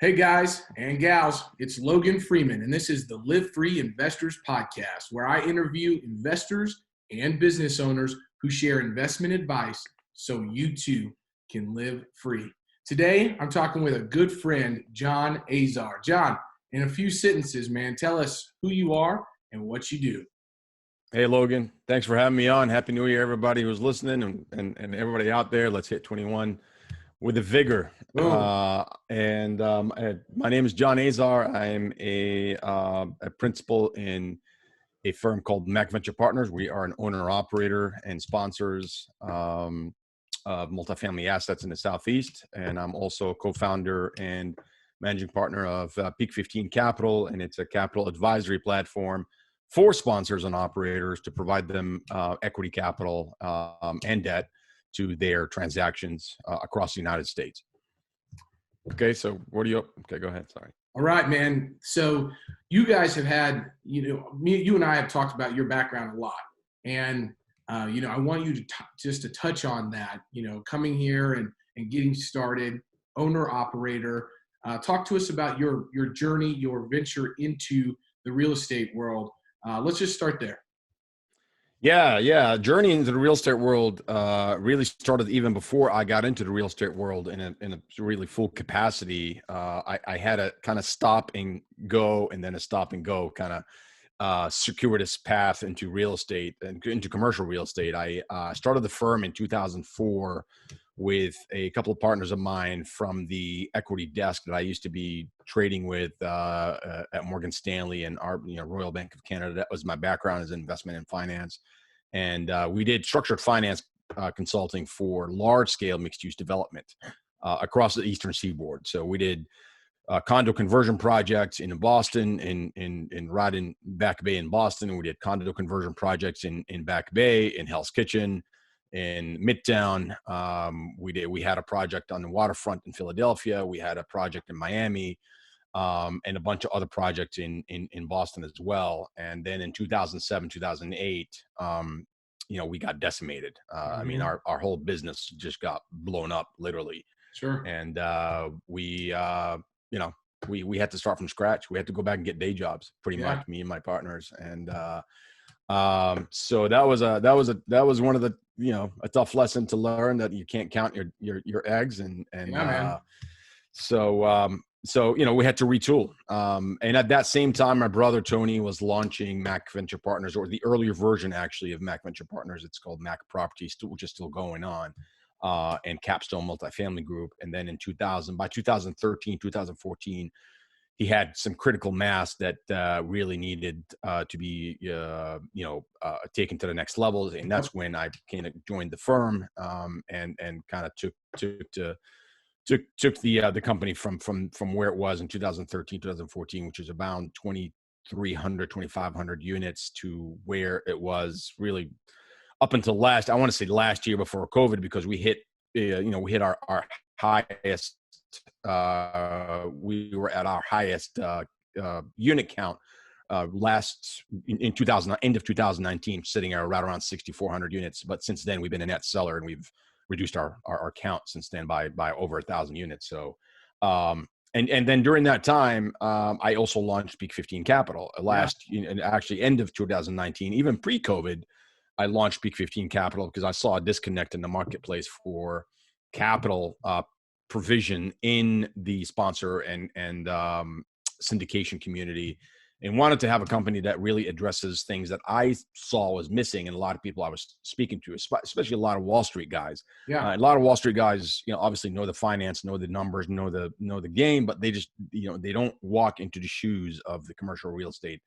Hey guys and gals, it's Logan Freeman, and this is the LiveFree Investors Podcast, where I interview investors and business owners who share investment advice so you too can live free. Today, I'm talking with a good friend, John Azar. John, in a few sentences, man, tell us who you are and what you do. Hey, Logan. Thanks for having me on. Happy New Year, everybody who's listening and everybody out there. Let's hit 21 with a vigor. My name is John Azar. I'm a principal in a firm called Mac Venture Partners. We are an owner, operator, and sponsors of multifamily assets in the Southeast. And I'm also a co-founder and managing partner of Peak 15 Capital, and it's a capital advisory platform for sponsors and operators to provide them equity capital and debt to their transactions across the United States. Okay, so what do you? Okay, go ahead. Sorry. All right, man. So you guys have had, you and I have talked about your background a lot, and I want you to just to touch on that. Coming here and getting started, owner operator. Talk to us about your journey, your venture into the real estate world. Let's just start there. Yeah. Journey into the real estate world really started even before I got into the real estate world in a really full capacity. I had a kind of stop and go, and then a stop and go kind of circuitous path into real estate and into commercial real estate. I started the firm in 2004 with a couple of partners of mine from the equity desk that I used to be trading with at Morgan Stanley and our Royal Bank of Canada. That was my background as investment in finance. And we did structured finance consulting for large scale mixed use development across the Eastern Seaboard. So we did condo conversion projects in Boston, in Back Bay in Boston, and we did condo conversion projects in Back Bay, in Hell's Kitchen, in Midtown. We had a project on the waterfront in Philadelphia. We had a project in Miami, and a bunch of other projects in Boston as well. And then in 2007, 2008, we got decimated. I mean, our whole business just got blown up, literally. Sure. And we had to start from scratch. We had to go back and get day jobs, pretty much, me and my partners. And so that was one of the a tough lesson to learn, that you can't count your eggs, so we had to retool. And at that same time, my brother Tony was launching Mac Venture Partners, or the earlier version actually of Mac Venture Partners. It's called Mac Properties, which is still going on, and Capstone Multifamily Group. And then by 2013, 2014. He had some critical mass that really needed to be, taken to the next levels, and that's when I kind of joined the firm and kind of took the company from where it was in 2013, 2014, which is about 2,300, 2,500 units, to where it was really up until last year before COVID, because we hit our highest. We were at our highest unit count end of 2019, sitting at right around 6,400 units. But since then, we've been a net seller, and we've reduced our count since then by over 1,000 units. So, and then during that time, I also launched Peak 15 Capital actually end of 2019, even pre-COVID. I launched Peak 15 Capital because I saw a disconnect in the marketplace for capital provision in the sponsor and syndication community, and wanted to have a company that really addresses things that I saw was missing in a lot of people I was speaking to, especially a lot of Wall Street guys. A lot of Wall Street guys, obviously know the finance, know the numbers, know the game, but they just, they don't walk into the shoes of the commercial real estate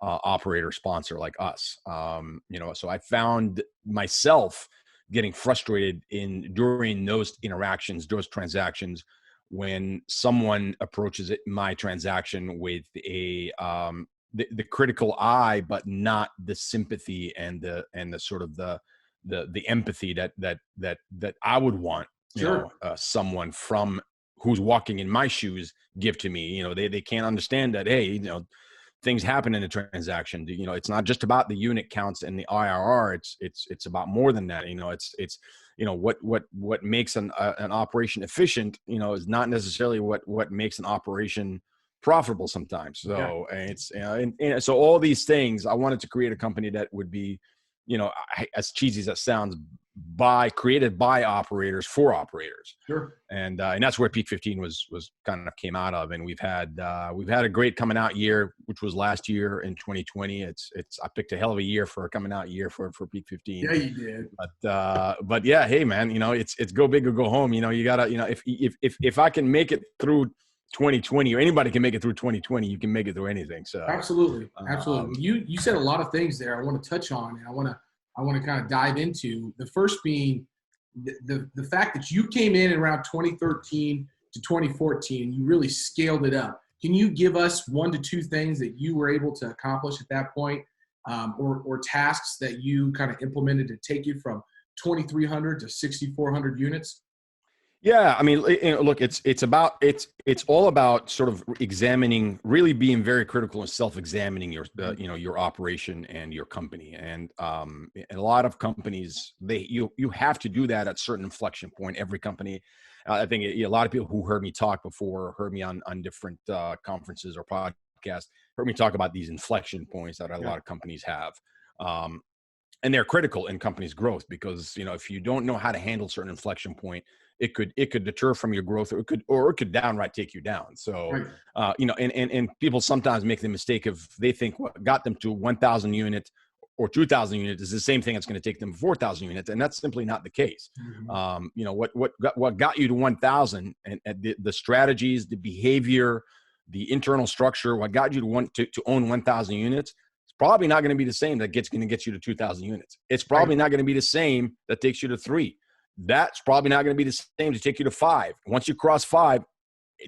operator sponsor like us. So I found myself getting frustrated during those interactions, those transactions, when someone approaches my transaction with the critical eye, but not the sympathy and the sort of the empathy that I would want, someone from who's walking in my shoes give to me. They can't understand that, hey, things happen in a transaction. It's not just about the unit counts and the IRR. It's about more than that. It's what makes an operation efficient, is not necessarily what makes an operation profitable sometimes. So it's and so all these things, I wanted to create a company that would be, as cheesy as that sounds, created by operators for operators. Sure. And that's where Peak 15 was kind of came out of. And we've had a great coming out year, which was last year in 2020. I picked a hell of a year for a coming out year for Peak 15. Yeah, you did. But yeah, hey man, it's go big or go home. You gotta, if I can make it through 2020, or anybody can make it through 2020, you can make it through anything. So absolutely. You said a lot of things there I want to touch on, and I want to kind of dive into. The first being the fact that you came in around 2013 to 2014, you really scaled it up. Can you give us 1 to 2 things that you were able to accomplish at that point, or tasks that you kind of implemented to take you from 2,300 to 6,400 units? Yeah, I mean, look, it's all about sort of examining, really being very critical and self-examining your operation and your company. And a lot of companies, you have to do that at certain inflection point. Every company, I think a lot of people who heard me talk before, heard me on different conferences or podcasts, heard me talk about these inflection points that a lot of companies have. And they're critical in companies' growth, because if you don't know how to handle certain inflection point, it could deter from your growth, or it could downright take you down. So, and people sometimes make the mistake of, they think what got them to 1,000 units or 2,000 units is the same thing that's going to take them 4,000 units, and that's simply not the case. What got you to 1,000, and the strategies, the behavior, the internal structure, what got you to own 1,000 units. Probably not going to be the same that going to get you to 2,000 units. It's probably not going to be the same that takes you to 3. That's probably not going to be the same to take you to 5. Once you cross 5,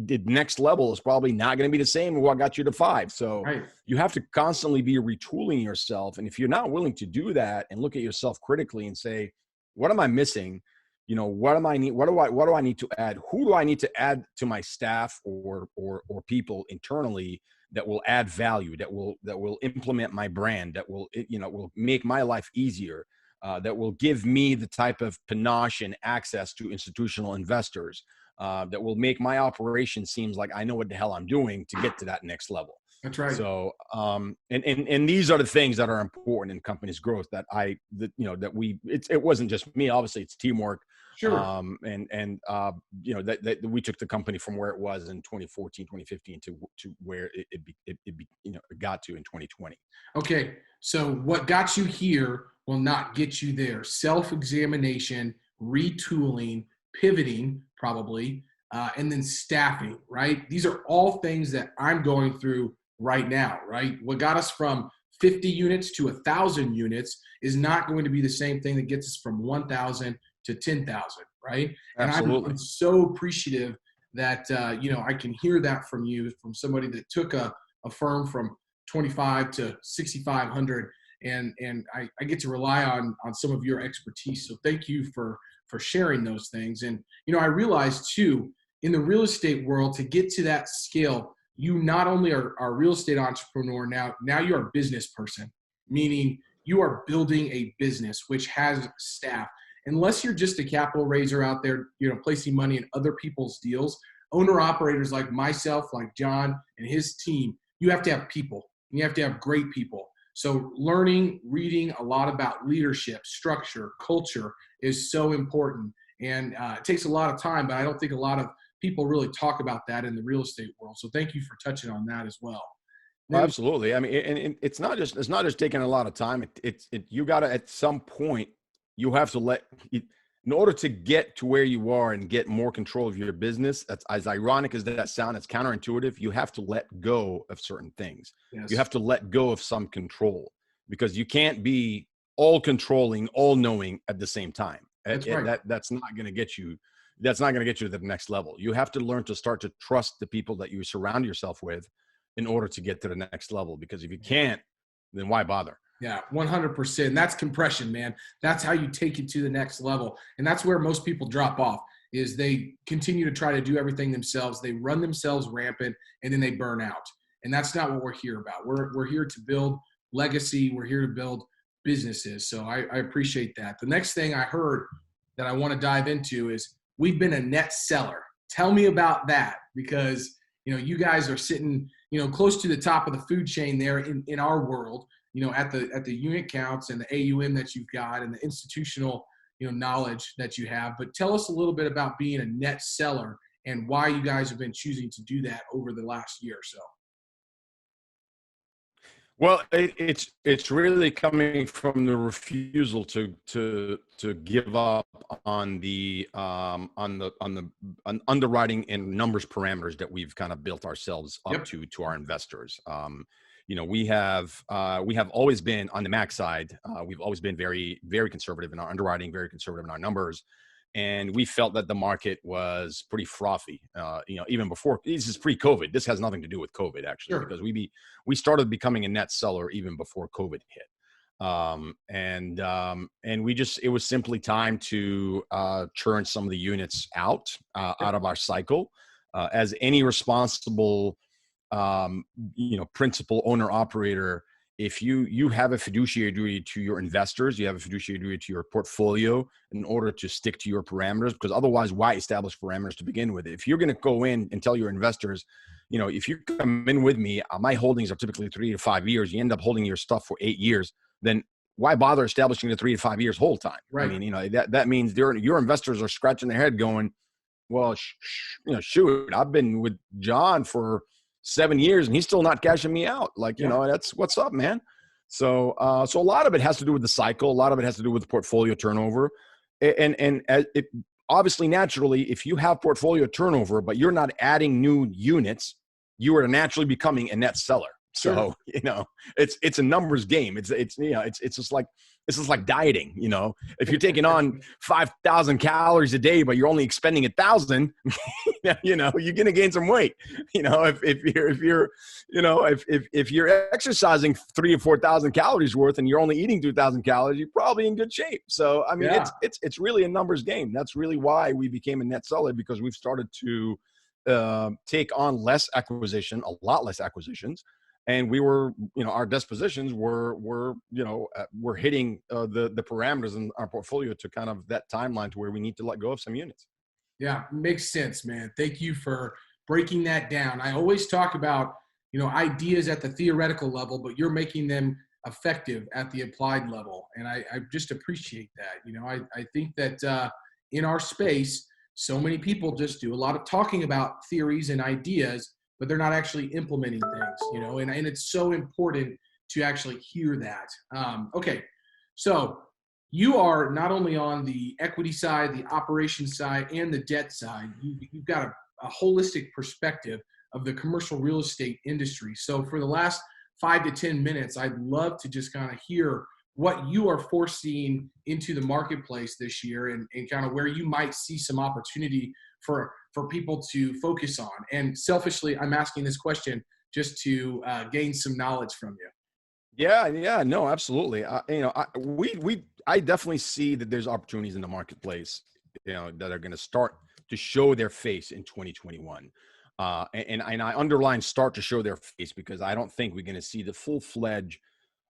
the next level is probably not going to be the same as what got you to 5. So you have to constantly be retooling yourself. And if you're not willing to do that and look at yourself critically and say, what am I missing? What do I need to add? Who do I need to add to my staff or people internally that will add value, that will implement my brand, that will make my life easier, that will give me the type of panache and access to institutional investors, that will make my operation seems like I know what the hell I'm doing to get to that next level. That's right. So, and these are the things that are important in companies' growth that it wasn't just me, obviously it's teamwork. Sure. That we took the company from where it was in 2014, 2015 to where it got to in 2020. Okay. So what got you here will not get you there. Self-examination, retooling, pivoting probably, and then staffing, right? These are all things that I'm going through right now, right? What got us from 50 units to 1,000 units is not going to be the same thing that gets us from 1,000 to 10,000, right? Absolutely. And I'm so appreciative that, I can hear that from you, from somebody that took a firm from 25 to 6,500, and I get to rely on some of your expertise. So thank you for sharing those things. And, I realized too, in the real estate world, to get to that scale, you not only are a real estate entrepreneur, now you're a business person, meaning you are building a business which has staff. Unless you're just a capital raiser out there, placing money in other people's deals, owner operators like myself, like John and his team, you have to have people. You have to have great people. So reading a lot about leadership, structure, culture is so important. And it takes a lot of time, but I don't think a lot of people really talk about that in the real estate world. So thank you for touching on that as well. Well, absolutely. I mean, and it's not just taking a lot of time. You got to, at some point, you have to in order to get to where you are and get more control of your business, that's as ironic as that sounds, it's counterintuitive. You have to let go of certain things. Yes. You have to let go of some control, because you can't be all controlling, all knowing at the same time. That's right. That's not going to get you. That's not going to get you to the next level. You have to learn to start to trust the people that you surround yourself with in order to get to the next level. Because if you can't, then why bother? Yeah, 100%. That's compression, man. That's how you take it to the next level. And that's where most people drop off, is they continue to try to do everything themselves. They run themselves rampant, and then they burn out. And that's not what we're here about. We're here to build legacy. We're here to build businesses. So I appreciate that. The next thing I heard that I want to dive into is we've been a net seller. Tell me about that, because you guys are sitting close to the top of the food chain there in our world, at the unit counts and the AUM that you've got and the institutional knowledge that you have. But tell us a little bit about being a net seller and why you guys have been choosing to do that over the last year or so. Well, it's really coming from the refusal to give up on the underwriting and numbers parameters that we've kind of built ourselves up to our investors. We have always been on the max side. We've always been very, very conservative in our underwriting, very conservative in our numbers. And we felt that the market was pretty frothy, even before. This is pre-COVID. This has nothing to do with COVID, actually, because we started becoming a net seller even before COVID hit. And it was simply time to churn some of the units out of our cycle. As any responsible, principal owner operator, if you have a fiduciary duty to your investors, you have a fiduciary duty to your portfolio in order to stick to your parameters, because otherwise, why establish parameters to begin with? If you're going to go in and tell your investors, if you come in with me, my holdings are typically 3 to 5 years, you end up holding your stuff for 8 years, then why bother establishing the 3 to 5 years hold time? Right. I mean, that means your investors are scratching their head going, well, shoot, I've been with John for 7 years and he's still not cashing me out. That's what's up, man. So a lot of it has to do with the cycle. A lot of it has to do with portfolio turnover. And obviously, naturally, if you have portfolio turnover, but you're not adding new units, you are naturally becoming a net seller. So, it's a numbers game. It's just like dieting. If you're taking on 5,000 calories a day, but you're only expending 1,000, you're going to gain some weight. If you're exercising 3,000 or 4,000 calories worth and you're only eating 2,000 calories, you're probably in good shape. So, I mean, it's really a numbers game. That's really why we became a net seller, because we've started to take on a lot less acquisitions. And we were, our dispositions were hitting the parameters in our portfolio to kind of that timeline to where we need to let go of some units. Yeah, makes sense, man. Thank you for breaking that down. I always talk about, ideas at the theoretical level, but you're making them effective at the applied level. And I just appreciate that. I think that in our space, so many people just do a lot of talking about theories and ideas, but they're not actually implementing things, and it's so important to actually hear that. Okay, so you are not only on the equity side, the operations side, and the debt side. You've got a holistic perspective of the commercial real estate industry. So for the last 5 to 10 minutes, I'd love to just kind of hear what you are foreseeing into the marketplace this year and kind of where you might see some opportunity for people to focus on. And selfishly, I'm asking this question just to gain some knowledge from you. Yeah, no, absolutely. I definitely see that there's opportunities in the marketplace, that are going to start to show their face in 2021. And I underline start to show their face, because I don't think we're going to see the full-fledged,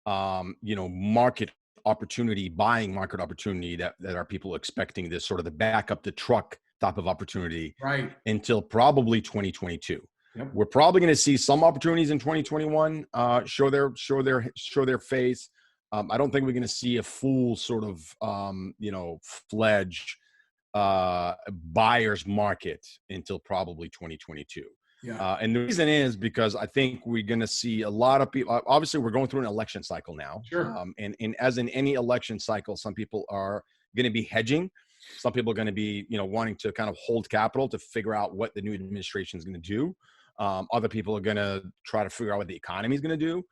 market opportunity, buying market opportunity that are people expecting, this sort of the back up the truck type of opportunity, right, until probably 2022. Yep. We're probably going to see some opportunities in 2021 show their face. I don't think we're going to see a full sort of fledged buyer's market until probably 2022. Yeah. And the reason is because I think we're going to see a lot of people. Obviously, we're going through an election cycle now. Sure. And as in any election cycle, some people are going to be hedging. Some people are going to be, wanting to kind of hold capital to figure out what the new administration is going to do. Other people are going to try to figure out what the economy is going to do.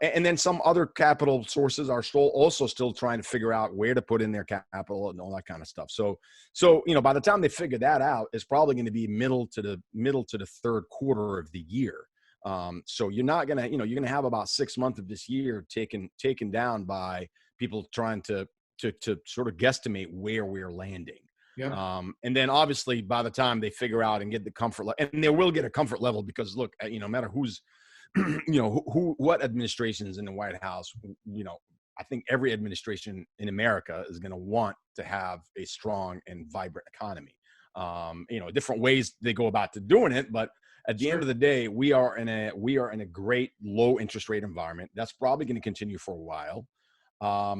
And then some other capital sources are still trying to figure out where to put in their capital and all that kind of stuff. So by the time they figure that out, it's probably going to be middle to the third quarter of the year. So you're not going to, you're going to have about 6 months of this year taken down by people trying to sort of guesstimate where we're landing. Yep. And then obviously by the time they figure out and get the comfort level, and they will get a comfort level, because look, no matter who's what administrations in the White House, I think every administration in America is going to want to have a strong and vibrant economy. Different ways they go about to doing it, but at the end of the day, we are in a great low interest rate environment. That's probably going to continue for a while. As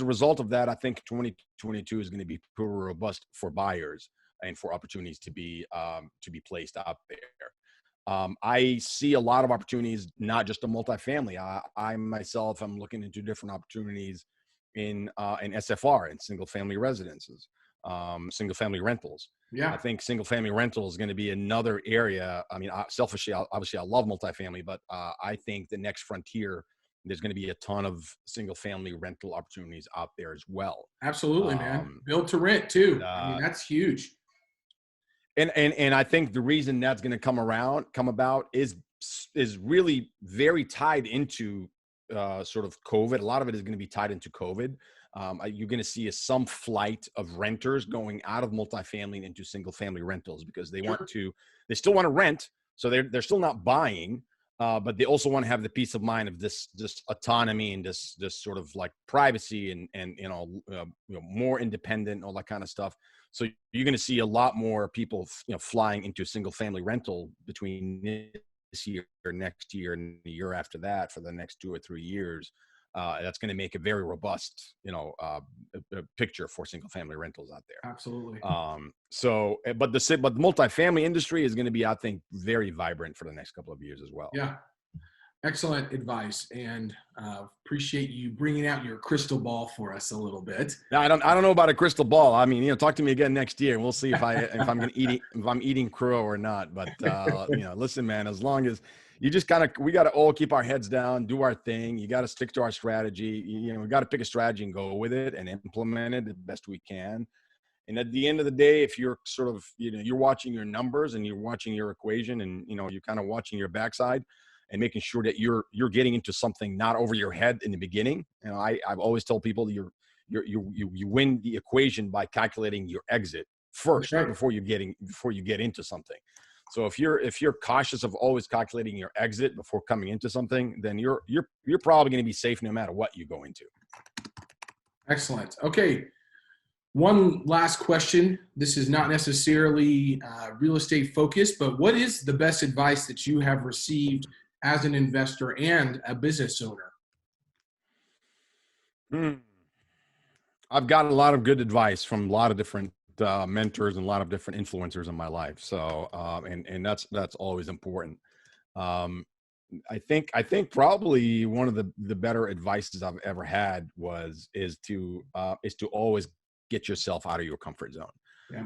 a result of that, I think 2022 is going to be pretty robust for buyers and for opportunities to be placed out there. I see a lot of opportunities, not just in multifamily. I myself am looking into different opportunities in SFR, in single family residences, single family rentals. Yeah. I think single family rental is going to be another area. I mean, selfishly, obviously I love multifamily, but I think the next frontier, there's going to be a ton of single family rental opportunities out there as well. Absolutely, man. Build to rent too. I mean, that's huge. And I think the reason that's going to come about is really very tied into sort of COVID. A lot of it is going to be tied into COVID. You're going to see some flight of renters going out of multifamily and into single family rentals because they still want to rent. So they're still not buying, but they also want to have the peace of mind of this autonomy and this sort of like privacy and more independent, all that kind of stuff. So you're going to see a lot more people, flying into single family rental between this year, next year, and the year after that for the next 2 or 3 years. That's going to make a very robust, picture for single family rentals out there. Absolutely. But the multifamily industry is going to be, I think, very vibrant for the next couple of years as well. Yeah. Excellent advice, and appreciate you bringing out your crystal ball for us a little bit. Now, I don't know about a crystal ball. I mean, talk to me again next year, and we'll see if I'm eating crow or not. But listen, man, as long as you just we got to all keep our heads down, do our thing. You got to stick to our strategy. We got to pick a strategy and go with it and implement it the best we can. And at the end of the day, if you're sort of, you're watching your numbers and you're watching your equation and, you're kind of watching your backside and making sure that you're getting into something not over your head in the beginning. I've always told people you win the equation by calculating your exit first, right, before you get into something. So if you're cautious of always calculating your exit before coming into something, then you're probably going to be safe no matter what you go into. Excellent. Okay. One last question. This is not necessarily real estate focused, but what is the best advice that you have received as an investor and a business owner? I've gotten a lot of good advice from a lot of different mentors and a lot of different influencers in my life. So, and that's always important. I think probably one of the better advices I've ever had is to always get yourself out of your comfort zone. Yeah.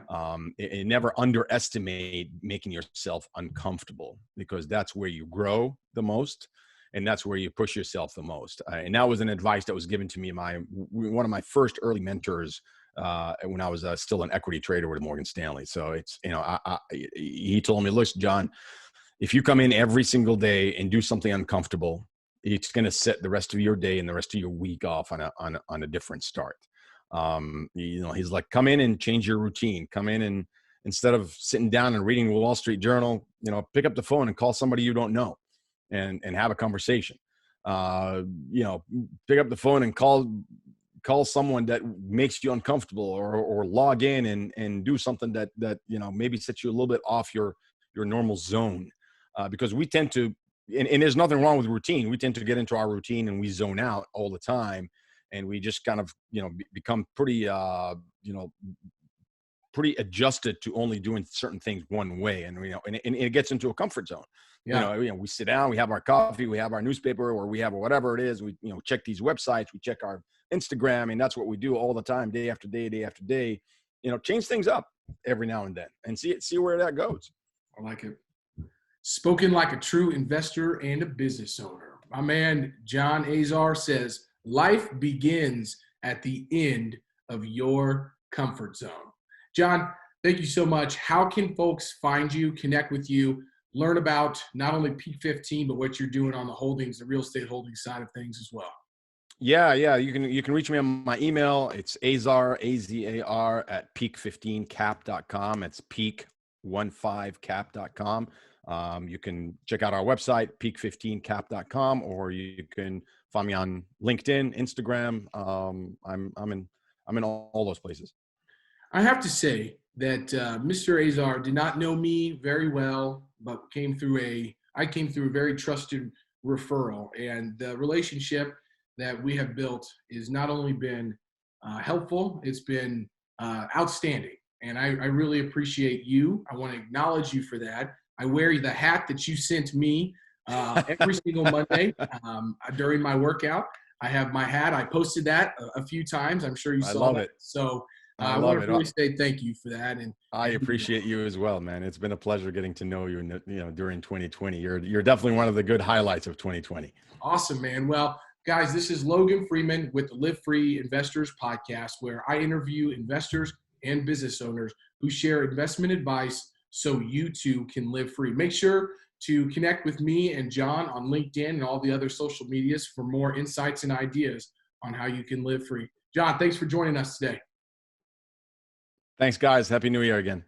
And never underestimate making yourself uncomfortable, because that's where you grow the most, and that's where you push yourself the most. And that was an advice that was given to me one of my first early mentors when I was still an equity trader with Morgan Stanley. So it's he told me, look, John, if you come in every single day and do something uncomfortable, it's going to set the rest of your day and the rest of your week off on a different start. He's like, come in and change your routine. Come in and instead of sitting down and reading the Wall Street Journal, pick up the phone and call somebody you don't know and have a conversation. Pick up the phone and call someone that makes you uncomfortable, or log in and do something that maybe sets you a little bit off your normal zone. Because we tend to, and there's nothing wrong with routine. We tend to get into our routine and we zone out all the time. And we just kind of, become pretty adjusted to only doing certain things one way. And, and it gets into a comfort zone. Yeah. We sit down, we have our coffee, we have our newspaper, or we have whatever it is. We, check these websites, we check our Instagram, and that's what we do all the time, day after day, day after day. Change things up every now and then and see where that goes. I like it. Spoken like a true investor and a business owner. My man, John Azar, says, life begins at the end of your comfort zone. John, thank you so much. How can folks find you, connect with you, learn about not only Peak 15, but what you're doing on the holdings, the real estate holdings side of things as well? Yeah. You can reach me on my email. It's Azar, Azar at peak15cap.com. It's peak peak15cap.com. You can check out our website, peak15cap.com, or you can find me on LinkedIn, Instagram. I'm in all those places. I have to say that Mr. Azar did not know me very well, but I came through a very trusted referral, and the relationship that we have built has not only been helpful, it's been outstanding. And I really appreciate you. I want to acknowledge you for that. I wear the hat that you sent me every single Monday during my workout. I have my hat. I posted that a few times. I'm sure you I saw love that. it. So I I love want to really say thank you for that. And I appreciate you as well, man. It's been a pleasure getting to know you, during 2020. You're definitely one of the good highlights of 2020. awesome, man. Well, guys, this is Logan Freeman with the Live Free Investors Podcast, where I interview investors and business owners who share investment advice so you too can live free. Make sure to connect with me and John on LinkedIn and all the other social medias for more insights and ideas on how you can live free. John, thanks for joining us today. Thanks, guys. Happy New Year again.